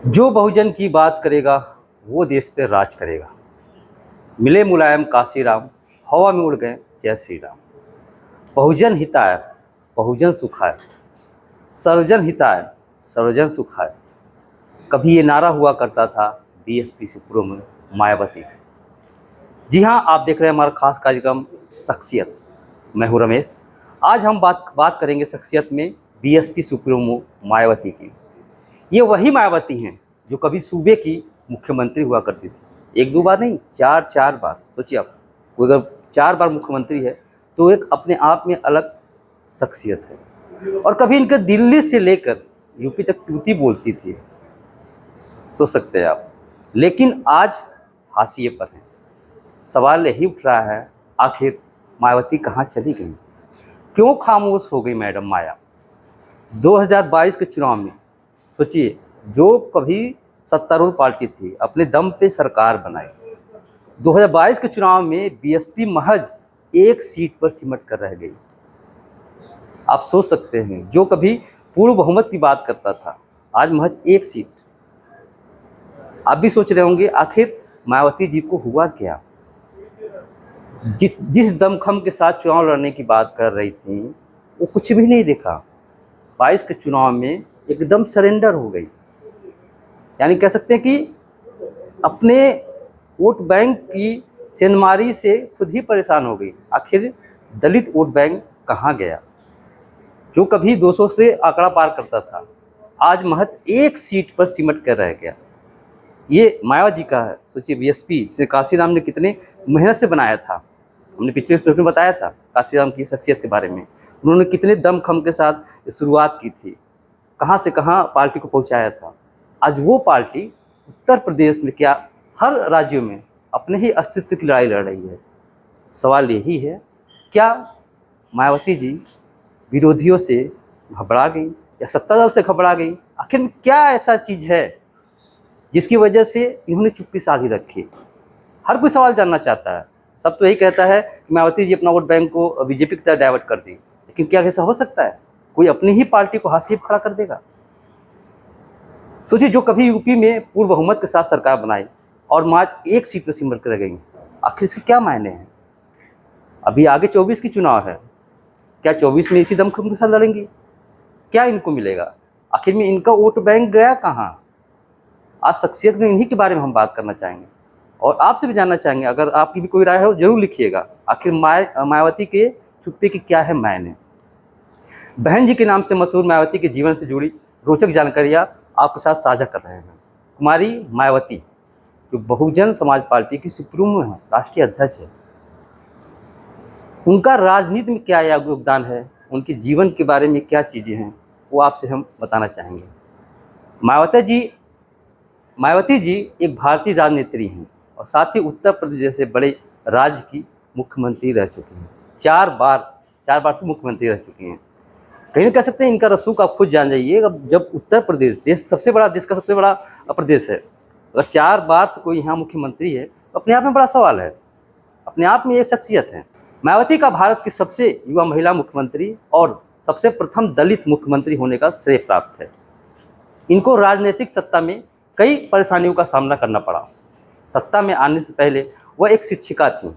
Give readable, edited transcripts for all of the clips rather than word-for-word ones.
जो बहुजन की बात करेगा वो देश पे राज करेगा। मिले मुलायम काशीराम, हवा में उड़ गए जय श्री राम। बहुजन हिताय बहुजन सुखाय, सर्वजन हिताय सर्वजन सुखाय। कभी ये नारा हुआ करता था बीएसपी सुप्रीमो में मायावती का। जी हाँ, आप देख रहे हैं हमारा खास कार्यक्रम शख्सियत। मैं हूँ रमेश। आज हम बात करेंगे शख्सियत में बीएसपी सुप्रीमो मायावती की। ये वही मायावती हैं जो कभी सूबे की मुख्यमंत्री हुआ करती थी। एक दो बार नहीं, चार चार बार। सोचिए आप, कोई अगर 4 बार मुख्यमंत्री है तो एक अपने आप में अलग शख्सियत है। और कभी इनके दिल्ली से लेकर यूपी तक तूती बोलती थी, तो सकते हैं आप। लेकिन आज हाशिए पर हैं। सवाल यही उठ रहा है, आखिर मायावती कहाँ चली गई? क्यों खामोश हो गई मैडम माया? 2022 के चुनाव में सोचिए, जो कभी सत्तारूढ़ पार्टी थी अपने दम पे सरकार बनाई, 2022 के चुनाव में बीएसपी महज 1 सीट पर सिमट कर रह गई। आप सोच सकते हैं, जो कभी पूर्ण बहुमत की बात करता था आज महज 1 सीट। आप भी सोच रहे होंगे आखिर मायावती जी को हुआ क्या? जिस दमखम के साथ चुनाव लड़ने की बात कर रही थी वो कुछ भी नहीं दिखा। 22 के चुनाव में एकदम सरेंडर हो गई। यानी कह सकते हैं कि अपने वोट बैंक की सेंधमारी से खुद ही परेशान हो गई। आखिर दलित वोट बैंक कहाँ गया? जो कभी 200 से आंकड़ा पार करता था आज महज 1 सीट पर सिमट कर रह गया। ये मायावती जी का है। सोचिए, बीएसपी जिसे काशीराम ने कितने मेहनत से बनाया था। हमने पिछले एपिसोड में बताया था काशीराम की शख्सियत के बारे में। उन्होंने कितने दमखम के साथ शुरुआत की थी, कहाँ से कहाँ पार्टी को पहुँचाया था। आज वो पार्टी उत्तर प्रदेश में क्या हर राज्यों में अपने ही अस्तित्व की लड़ाई लड़ रही है। सवाल यही है, क्या मायावती जी विरोधियों से घबरा गई या सत्ता दल से घबरा गई? आखिर में क्या ऐसा चीज़ है जिसकी वजह से इन्होंने चुप्पी साधी रखी? हर कोई सवाल जानना चाहता है। सब तो यही कहता है कि मायावती जी अपना वोट बैंक को बीजेपी की तरफ डाइवर्ट कर दी, लेकिन क्या ऐसा हो सकता है? कोई अपनी ही पार्टी को हाशिए पर खड़ा कर देगा? सोचिए, जो कभी यूपी में पूर्ण बहुमत के साथ सरकार बनाई और मात्र 1 सीट पर सिमट कर गई, आखिर इसके क्या मायने हैं? अभी आगे 24 की चुनाव है। क्या 24 में इसी दमखम के साथ लड़ेंगी? क्या इनको मिलेगा? आखिर में इनका वोट बैंक गया कहाँ? आज शख्सियत में इन्हीं के बारे में हम बात करना चाहेंगे और आपसे भी जानना चाहेंगे। अगर आपकी भी कोई राय हो जरूर लिखिएगा। आखिर मायावती के चुप्पे की क्या है मायने? बहन जी के नाम से मशहूर मायावती के जीवन से जुड़ी रोचक जानकारियाँ आपके साथ साझा कर रहे हैं। कुमारी मायावती जो बहुजन समाज पार्टी की सुप्रीमो है, राष्ट्रीय अध्यक्ष है, उनका राजनीति में क्या योगदान है, उनके जीवन के बारे में क्या चीज़ें हैं, वो आपसे हम बताना चाहेंगे। मायावती जी एक भारतीय राजनेत्री हैं और साथ ही उत्तर प्रदेश जैसे बड़े राज्य की मुख्यमंत्री रह चुकी हैं। 4 बार से मुख्यमंत्री रह चुकी हैं। कहीं कह सकते हैं इनका रसूख आप खुद जान जाइए। जब उत्तर प्रदेश देश का सबसे बड़ा प्रदेश है, अगर 4 बार से कोई यहाँ मुख्यमंत्री है तो अपने आप में बड़ा सवाल है, अपने आप में ये शख्सियत है। मायावती का भारत की सबसे युवा महिला मुख्यमंत्री और सबसे प्रथम दलित मुख्यमंत्री होने का श्रेय प्राप्त है। इनको राजनीतिक सत्ता में कई परेशानियों का सामना करना पड़ा। सत्ता में आने से पहले वह एक शिक्षिका थी।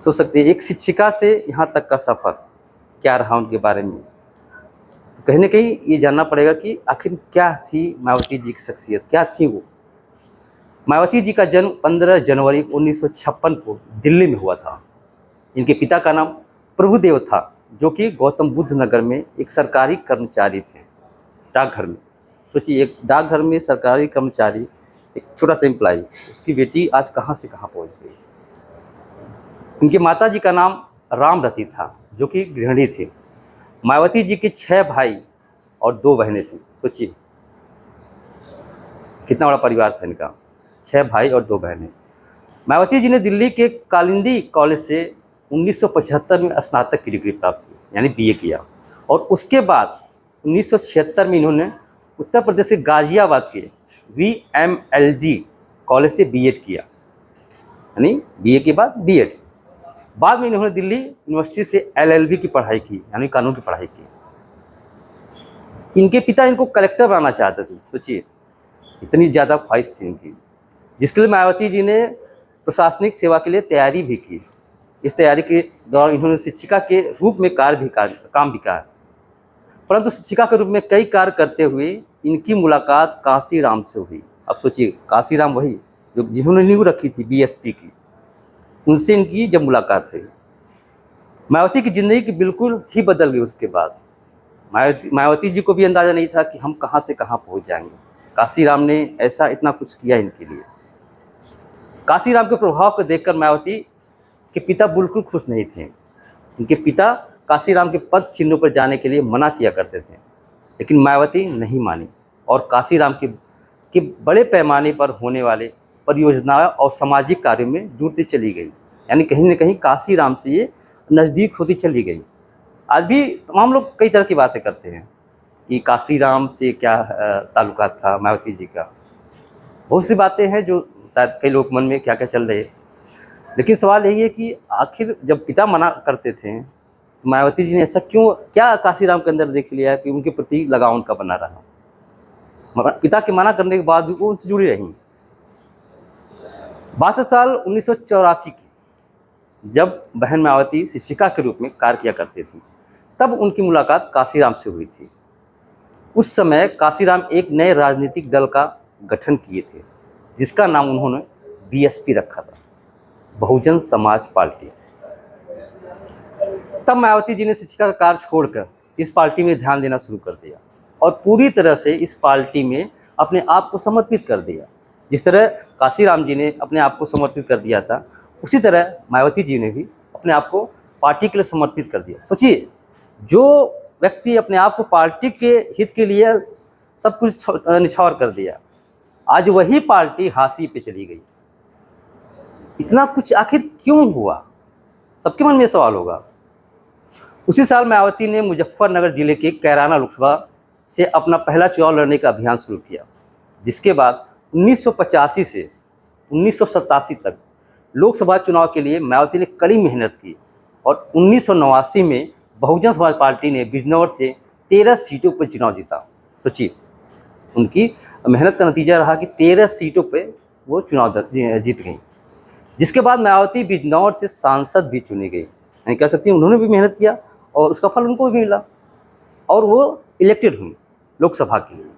सोच सकते हैं, एक शिक्षिका से यहाँ तक का सफ़र क्या रहा उनके बारे में। तो कहीं ना कहीं ये जानना पड़ेगा कि आखिर क्या थी मायावती जी की शख्सियत, क्या थी वो। मायावती जी का जन्म 15 जनवरी 1956 को दिल्ली में हुआ था। इनके पिता का नाम प्रभुदेव था, जो कि गौतम बुद्ध नगर में एक सरकारी कर्मचारी थे, डाकघर में। सोचिए, एक डाकघर में सरकारी कर्मचारी, एक छोटा सा एम्प्लॉई, उसकी बेटी आज कहाँ से कहाँ पहुँच गई। इनकी माता जी का नाम रामरती था, जो कि गृहिणी थी। मायावती जी के 6 भाई और 2 बहनें थीं। सोचिए कितना बड़ा परिवार था इनका, 6 भाई और 2 बहनें। मायावती जी ने दिल्ली के कालिंदी कॉलेज से 1975 में स्नातक की डिग्री प्राप्त की, यानी बीए किया। और उसके बाद 1976 में इन्होंने उत्तर प्रदेश के गाजियाबाद के VMLG कॉलेज से बीएड किया, यानी बीए के बाद बीएड। बाद में इन्होंने दिल्ली यूनिवर्सिटी से LLB की पढ़ाई की, यानी कानून की पढ़ाई की। इनके पिता इनको कलेक्टर बनाना चाहते थे, सोचिए इतनी ज़्यादा ख्वाहिश थी इनकी, जिसके लिए मायावती जी ने प्रशासनिक सेवा के लिए तैयारी भी की। इस तैयारी के दौरान इन्होंने शिक्षिका के रूप में काम भी किया, परंतु शिक्षिका के रूप में कई कार्य करते हुए इनकी मुलाकात कांसीराम से हुई। अब सोचिए कांसीराम वही जो जिन्होंने नींव रखी थी बीएसपी की, उनसे इनकी जब मुलाकात हुई, मायावती की ज़िंदगी की बिल्कुल ही बदल गई। उसके बाद मायावती जी को भी अंदाज़ा नहीं था कि हम कहाँ से कहाँ पहुँच जाएंगे। कांसीराम ने ऐसा इतना कुछ किया इनके लिए। कांसीराम के प्रभाव को देखकर मायावती के पिता बिल्कुल खुश नहीं थे। इनके पिता कांसीराम के पद चिन्हों पर जाने के लिए मना किया करते थे, लेकिन मायावती नहीं मानी और कांसीराम के बड़े पैमाने पर होने वाले परियोजनाओं और सामाजिक कार्यों में जुड़ती चली गई। यानी कहीं न कहीं कांसीराम से ये नज़दीक होती चली गई। आज भी तमाम लोग कई तरह की बातें करते हैं कि कांसीराम से क्या ताल्लुकात था मायावती जी का। बहुत सी बातें हैं जो शायद कई लोग मन में क्या क्या चल रहे हैं, लेकिन सवाल यही है कि आखिर जब पिता मना करते थे तो मायावती जी ने ऐसा क्यों, क्या कांसीराम के अंदर देख लिया कि उनके प्रति लगाव उनका बना रहा। पिता के मना करने के बाद भी वो उनसे जुड़ी रहीं। बात है साल 1984 की, जब बहन मायावती शिक्षिका के रूप में कार्य किया करती थी, तब उनकी मुलाकात कांसीराम से हुई थी। उस समय कांसीराम एक नए राजनीतिक दल का गठन किए थे, जिसका नाम उन्होंने बीएसपी रखा था, बहुजन समाज पार्टी। तब मायावती जी ने शिक्षिका का कार्य छोड़कर इस पार्टी में ध्यान देना शुरू कर दिया और पूरी तरह से इस पार्टी में अपने आप को समर्पित कर दिया। जिस तरह कांसीराम जी ने अपने आप को समर्पित कर दिया था, उसी तरह मायावती जी ने भी अपने आप को पार्टी के लिए समर्पित कर दिया। सोचिए, जो व्यक्ति अपने आप को पार्टी के हित के लिए सब कुछ निछावर कर दिया, आज वही पार्टी हाशिए पे चली गई। इतना कुछ आखिर क्यों हुआ, सबके मन में सवाल होगा। उसी साल मायावती ने मुजफ्फरनगर जिले के कैराना लोकसभा से अपना पहला चुनाव लड़ने का अभियान शुरू किया, जिसके बाद 1985 से 1987 तक लोकसभा चुनाव के लिए मायावती ने कड़ी मेहनत की और 1989 में बहुजन समाज पार्टी ने बिजनौर से 13 सीटों पर चुनाव जीता। सोचिए, उनकी मेहनत का नतीजा रहा कि 13 सीटों पर वो चुनाव जीत गई, जिसके बाद मायावती बिजनौर से सांसद भी चुनी गई। यानी कह सकती हैं उन्होंने भी मेहनत किया और उसका फल उनको भी मिला और वो इलेक्टेड हुई लोकसभा के लिए।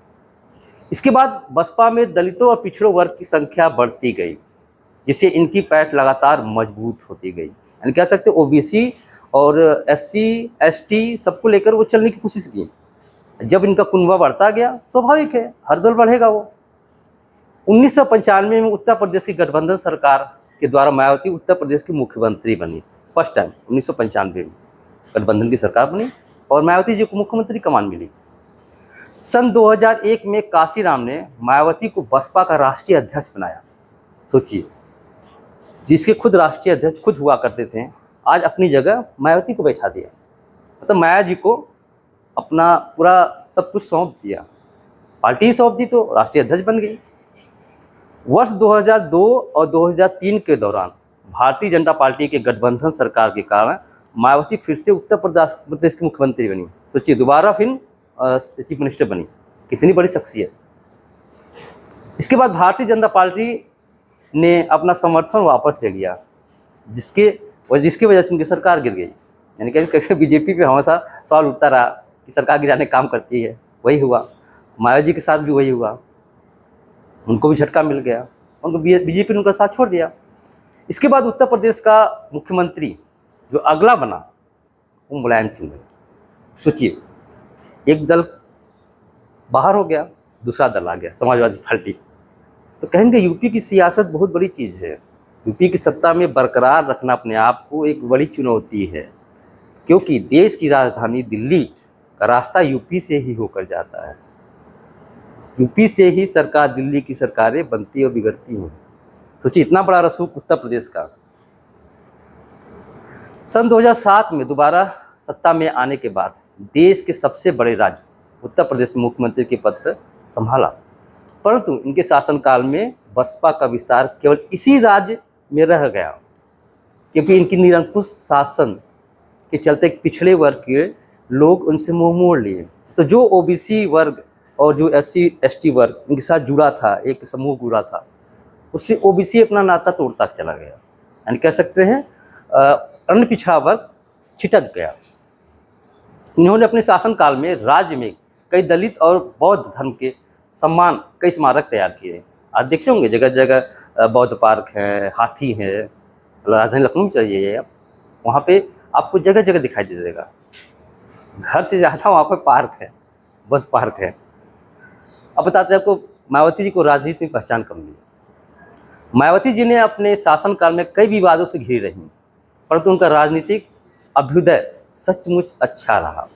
इसके बाद बसपा में दलितों और पिछड़ों वर्ग की संख्या बढ़ती गई, जिससे इनकी पैठ लगातार मजबूत होती गई। यानी कह सकते ओबीसी और एससी एसटी सबको लेकर वो चलने की कोशिश की। जब इनका कुनबा बढ़ता गया, स्वाभाविक है हर दल बढ़ेगा। वो 1995 में उत्तर प्रदेश की गठबंधन सरकार के द्वारा मायावती उत्तर प्रदेश की मुख्यमंत्री बनी। फर्स्ट टाइम 1995 में गठबंधन की सरकार बनी और मायावती जी को मुख्यमंत्री कमान मिली। सन 2001 में कांसीराम ने मायावती को बसपा का राष्ट्रीय अध्यक्ष बनाया। सोचिए, जिसके खुद राष्ट्रीय अध्यक्ष खुद हुआ करते थे, आज अपनी जगह मायावती को बैठा दिया। मतलब माया जी को अपना पूरा सब कुछ सौंप दिया, पार्टी ही सौंप दी तो राष्ट्रीय अध्यक्ष बन गई। वर्ष 2002 और 2003 के दौरान भारतीय जनता पार्टी के गठबंधन सरकार के कारण मायावती फिर से उत्तर प्रदेश की मुख्यमंत्री बनी। सोचिए, दोबारा फिर चीफ मिनिस्टर बनी, कितनी बड़ी शख्सियत। इसके बाद भारतीय जनता पार्टी ने अपना समर्थन वापस ले लिया, जिसकी वजह से उनकी सरकार गिर गई। यानी कि बीजेपी पे हमेशा सवाल उठता रहा कि सरकार गिराने काम करती है, वही हुआ। मायावती जी के साथ भी वही हुआ, उनको भी झटका मिल गया, उनको बीजेपी ने उनका साथ छोड़ दिया। इसके बाद उत्तर प्रदेश का मुख्यमंत्री जो अगला बना वो मुलायम सिंह बने। सोचिए, एक दल बाहर हो गया, दूसरा दल आ गया, समाजवादी पार्टी। तो कहेंगे यूपी की सियासत बहुत बड़ी चीज़ है। यूपी की सत्ता में बरकरार रखना अपने आप को एक बड़ी चुनौती है, क्योंकि देश की राजधानी दिल्ली का रास्ता यूपी से ही होकर जाता है। यूपी से ही सरकार, दिल्ली की सरकारें बनती और बिगड़ती हैं। सोचिए, इतना बड़ा रसूख उत्तर प्रदेश का। सन 2007 में दोबारा सत्ता में आने के बाद देश के सबसे बड़े राज्य उत्तर प्रदेश में मुख्यमंत्री के पद पर संभाला, परंतु इनके शासनकाल में बसपा का विस्तार केवल इसी राज्य में रह गया, क्योंकि इनकी निरंकुश शासन के चलते पिछड़े वर्ग के लोग उनसे मुंह मोड़ लिए। तो जो ओबीसी वर्ग और जो एससी एसटी वर्ग इनके साथ जुड़ा था, एक समूह जुड़ा था, उससे ओबीसी अपना नाता तोड़ता चला गया। यानी कह सकते हैं अन्य पिछड़ा वर्ग छिटक गया। इन्होंने अपने शासनकाल में राज्य में कई दलित और बौद्ध धर्म के सम्मान कई स्मारक तैयार किए। आज देखते होंगे जगह जगह बौद्ध पार्क है, हाथी है। राजधानी लखनऊ में चले जाइए आप, वहाँ पे आपको जगह जगह दिखाई दे देगा। घर से ज़्यादा वहाँ पर पार्क है, बौद्ध पार्क है। अब बताते हैं आपको मायावती जी को राजनीति में पहचान कब मिली। मायावती जी ने अपने शासनकाल में कई विवादों से घिरी रहीं, परंतु उनका राजनीतिक अभ्युदय सचमुच अच्छा रहा।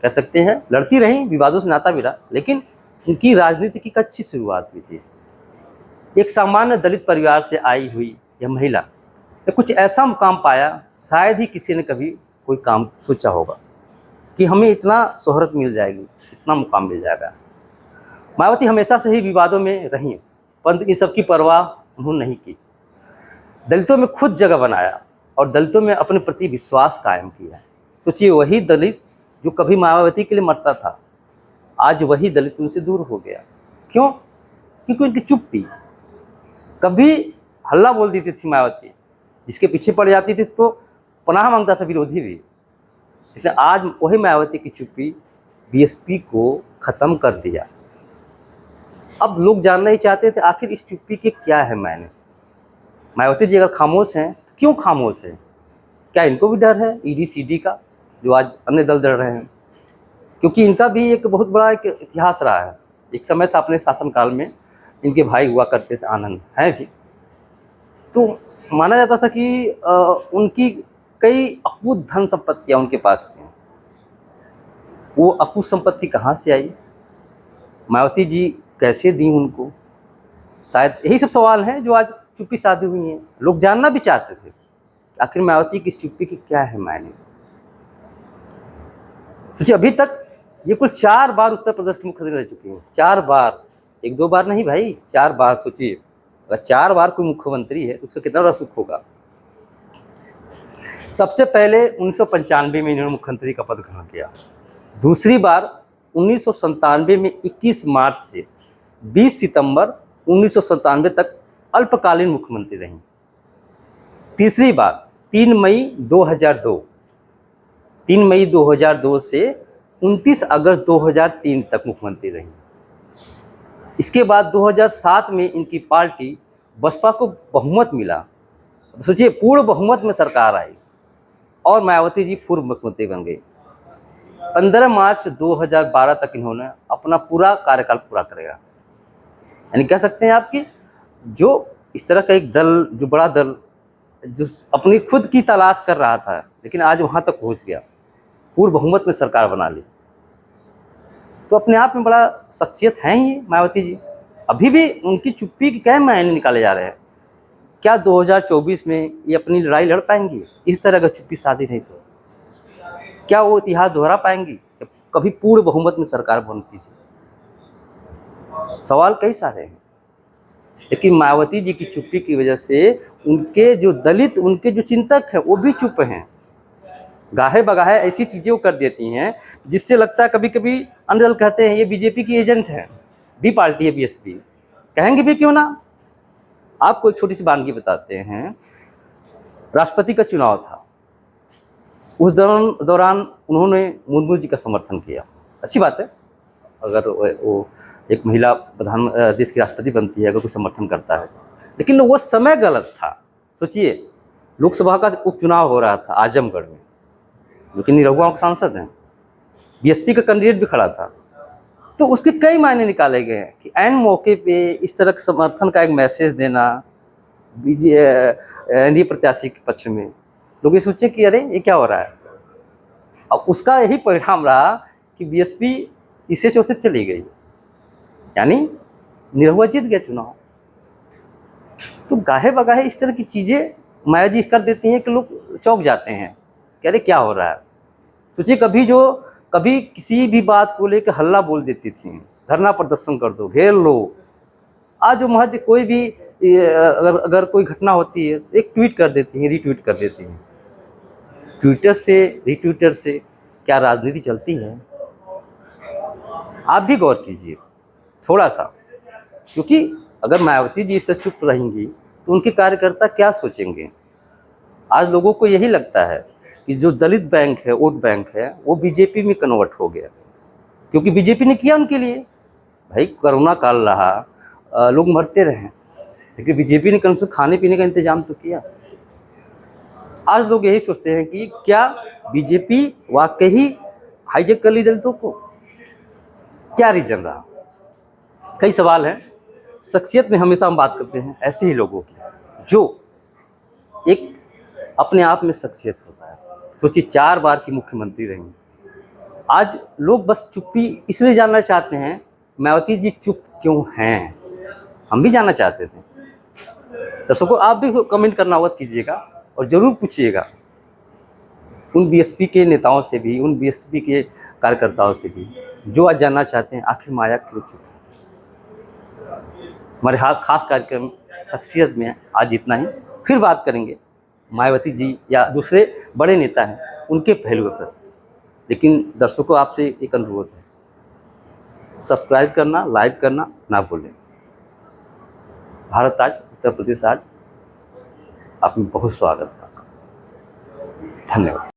कह सकते हैं लड़ती रहीं, विवादों से नाता भी रहा, लेकिन उनकी राजनीति की एक अच्छी शुरुआत हुई थी। एक सामान्य दलित परिवार से आई हुई यह महिला ने कुछ ऐसा मुकाम पाया, शायद ही किसी ने कभी कोई काम सोचा होगा कि हमें इतना शोहरत मिल जाएगी, इतना मुकाम मिल जाएगा। मायावती हमेशा से ही विवादों में रहीं, परंतु इन सब की परवाह उन्होंने नहीं की। दलितों में खुद जगह बनाया और दलितों में अपने प्रति विश्वास कायम किया। सोचिए, वही दलित जो कभी मायावती के लिए मरता था, आज वही दलित उनसे दूर हो गया। क्यों? क्योंकि उनकी चुप्पी। कभी हल्ला बोल देती थी मायावती, जिसके पीछे पड़ जाती थी तो पनाह मांगता था विरोधी भी। लेकिन आज वही मायावती की चुप्पी बीएसपी को ख़त्म कर दिया। अब लोग जानना ही चाहते थे आखिर इस चुप्पी के क्या है मायने। मायावती जी अगर खामोश हैं, क्यों खामोश हैं? क्या इनको भी डर है ईडी सीडी का, जो आज अन्य दल डर रहे हैं? क्योंकि इनका भी एक बहुत बड़ा एक इतिहास रहा है। एक समय था अपने शासनकाल में, इनके भाई हुआ करते थे आनंद, हैं भी, तो माना जाता था कि उनकी कई अकूत धन संपत्तियाँ उनके पास थी। वो अकूत संपत्ति कहाँ से आई, मायावती जी कैसे दी उनको? शायद यही सब सवाल हैं जो आज चुप्पी साधी हुई हैं। लोग जानना भी चाहते थे आखिर मायावती की इस चुप्पी की क्या है मायने। सोचिए, अभी तक ये कुल 4 बार उत्तर प्रदेश की मुख्यमंत्री रह चुकी हैं। 4 बार, 1-2 बार नहीं भाई, 4 बार। सोचिए, अगर 4 बार कोई मुख्यमंत्री है तो उसका कितना बड़ा सुख होगा। सबसे पहले 1995 में इन्होंने मुख्यमंत्री का पद ग्रहण किया। दूसरी बार 1997 में 21 मार्च से 20 सितंबर 1997 तक अल्पकालीन मुख्यमंत्री रहीं। तीसरी बार 3 मई 2002, 3 मई 2002 से 29 अगस्त 2003 तक मुख्यमंत्री रहीं। इसके बाद 2007 में इनकी पार्टी बसपा को बहुमत मिला। सोचिए, पूर्ण बहुमत में सरकार आई और मायावती जी पूर्व मुख्यमंत्री बन गई। 15 मार्च 2012 तक इन्होंने अपना पूरा कार्यकाल पूरा करेगा। यानी कह सकते हैं आपकी जो इस तरह का एक दल, जो बड़ा दल, जो अपनी खुद की तलाश कर रहा था, लेकिन आज वहाँ तक पहुँच गया, पूर्ण बहुमत में सरकार बना ली, तो अपने आप में बड़ा शख्सियत है ही मायावती जी। अभी भी उनकी चुप्पी के क्या मायने निकाले जा रहे हैं। क्या 2024 में ये अपनी लड़ाई लड़ पाएंगी? इस तरह का चुप्पी साधी नहीं तो क्या वो इतिहास दोहरा पाएंगी जब कभी पूर्ण बहुमत में सरकार बनती थी? सवाल कई सारे हैं, लेकिन मायावती जी की चुप्पी की वजह से उनके जो दलित, उनके जो चिंतक हैं, वो भी चुप हैं। गाहे बगाहे ऐसी चीज़ें वो कर देती हैं जिससे लगता है कभी कभी अन्य दल कहते हैं ये बीजेपी की एजेंट है, बी पार्टी है बीएसपी। कहेंगे भी क्यों ना। आपको एक छोटी सी वानगी बताते हैं। राष्ट्रपति का चुनाव था, उस दौरान उन्होंने मुर्मू जी का समर्थन किया। अच्छी बात है, अगर वो एक महिला देश की राष्ट्रपति बनती है, अगर कोई समर्थन करता है, लेकिन वो समय गलत था। सोचिए, लोकसभा का उपचुनाव हो रहा था आजमगढ़ में, जो कि निरहुआ के सांसद हैं, बीएसपी का कैंडिडेट भी खड़ा था, तो उसके कई मायने निकाले गए हैं कि ऐन मौके पे इस तरह के समर्थन का एक मैसेज देना एनडीए प्रत्याशी के पक्ष में। लोग ये सोचे कि अरे ये क्या हो रहा है। अब उसका यही परिणाम रहा कि बीएसपी तीसरे चौथे चली गई, यानी निरहुआ जीत गया चुनाव। तो गाहे बगाहे इस तरह की चीज़ें माया जी कर देती हैं कि लोग चौंक जाते हैं कि अरे क्या हो रहा है। सोचिए, कभी किसी भी बात को लेकर हल्ला बोल देती थी, धरना प्रदर्शन कर दो, घेर लो। आज जो महज कोई भी अगर कोई घटना होती है, एक ट्वीट कर देती हैं, रीट्वीट कर देती हैं। ट्विटर से, रीट्विटर से क्या राजनीति चलती है? आप भी गौर कीजिए थोड़ा सा, क्योंकि अगर मायावती जी इससे चुप रहेंगी तो उनके कार्यकर्ता क्या सोचेंगे। आज लोगों को यही लगता है कि जो दलित बैंक है, वोट बैंक है, वो बीजेपी में कन्वर्ट हो गया, क्योंकि बीजेपी ने किया उनके लिए। भाई कोरोना काल रहा, लोग मरते रहे, लेकिन बीजेपी ने कम से कम खाने पीने का इंतजाम तो किया। आज लोग यही सोचते हैं कि क्या बीजेपी वाकई हाईजेक कर ली दलितों को, क्या रीजन रहा। कई सवाल हैं। शख्सियत में हमेशा हम बात करते हैं ऐसे ही लोगों की जो एक अपने आप में शख्सियत होता है। सोचिए 4 बार की मुख्यमंत्री रही, आज लोग बस चुप्पी इसलिए जानना चाहते हैं, मायावती जी चुप क्यों हैं, हम भी जानना चाहते थे। दर्शकों आप भी कमेंट करना होगा कीजिएगा और ज़रूर पूछिएगा उन बीएसपी के नेताओं से भी, उन बीएसपी के कार्यकर्ताओं से भी, जो आज जानना चाहते हैं आखिर माया क्यों चुप है। हमारे खास कार्यक्रम शख्सियत में आज इतना ही। फिर बात करेंगे मायावती जी या दूसरे बड़े नेता हैं उनके पहलुओं पर। लेकिन दर्शकों आपसे एक अनुरोध है, सब्सक्राइब करना, लाइक करना ना भूलें। भारत आज, उत्तर प्रदेश आज, आप में बहुत स्वागत है। धन्यवाद।